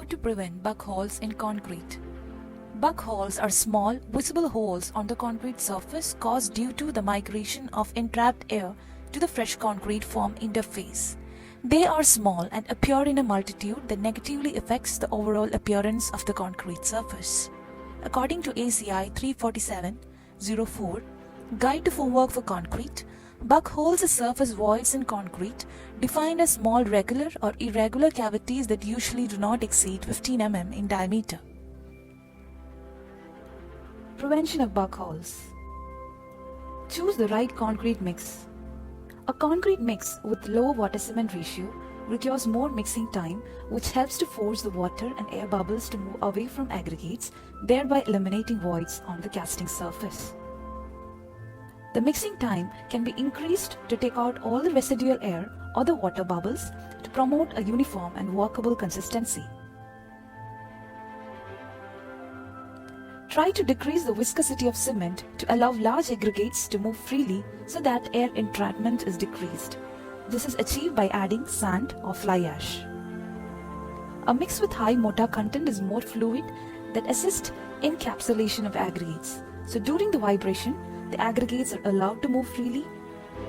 How to prevent bug holes in concrete. Bug holes are small, visible holes on the concrete surface caused due to the migration of entrapped air to the fresh concrete form interface. They are small and appear in a multitude that negatively affects the overall appearance of the concrete surface. According to ACI 347-04, Guide to Formwork for Concrete, bug holes are surface voids in concrete defined as small regular or irregular cavities that usually do not exceed 15 mm in diameter. Prevention of bug holes. Choose the right concrete mix. A concrete mix with low water-cement ratio requires more mixing time, which helps to force the water and air bubbles to move away from aggregates, thereby eliminating voids on the casting surface. The mixing time can be increased to take out all the residual air or the water bubbles to promote a uniform and workable consistency. Try to decrease the viscosity of cement to allow large aggregates to move freely so that air entrapment is decreased. This is achieved by adding sand or fly ash. A mix with high mortar content is more fluid that assists encapsulation of aggregates. So during the vibration, the aggregates are allowed to move freely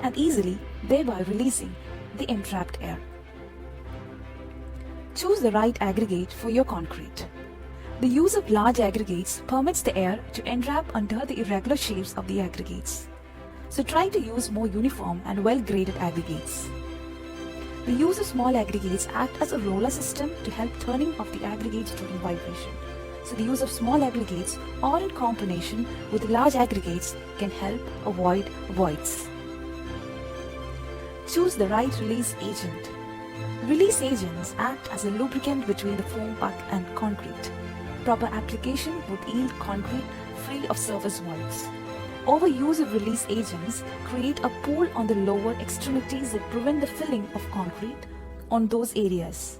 and easily, thereby releasing the entrapped air. Choose the right aggregate for your concrete. The use of large aggregates permits the air to entrap under the irregular shapes of the aggregates. So try to use more uniform and well-graded aggregates. The use of small aggregates act as a roller system to help turning of the aggregates during vibration. So the use of small aggregates or in combination with large aggregates can help avoid voids. Choose the right release agent. Release agents act as a lubricant between the foam puck and concrete. Proper application would yield concrete free of surface voids. Overuse of release agents create a pool on the lower extremities that prevent the filling of concrete on those areas.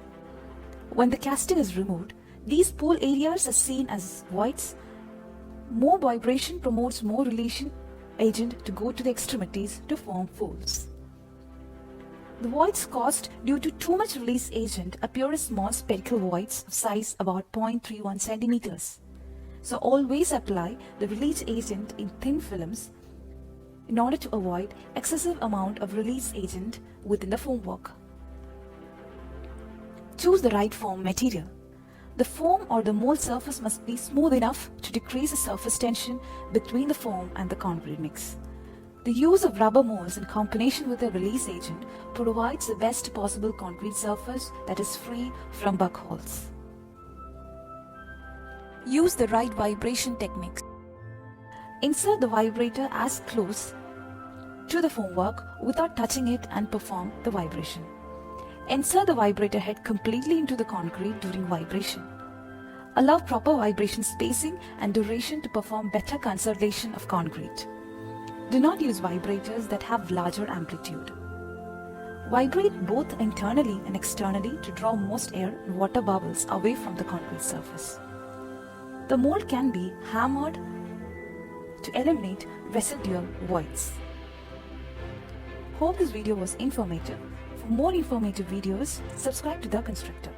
When the casting is removed, these pool areas are seen as voids. More vibration promotes more release agent to go to the extremities to form pools. The voids caused due to too much release agent appear as small spherical voids of size about 0.31 centimeters. So always apply the release agent in thin films in order to avoid excessive amount of release agent within the formwork. Choose the right foam material. The foam or the mold surface must be smooth enough to decrease the surface tension between the foam and the concrete mix. The use of rubber molds in combination with a release agent provides the best possible concrete surface that is free from bug holes. Use the right vibration techniques. Insert the vibrator as close to the formwork without touching it and perform the vibration. Insert the vibrator head completely into the concrete during vibration. Allow proper vibration spacing and duration to perform better conservation of concrete. Do not use vibrators that have larger amplitude. Vibrate both internally and externally to draw most air and water bubbles away from the concrete surface. The mold can be hammered to eliminate residual voids. Hope this video was informative. For more informative videos, subscribe to The Constructor.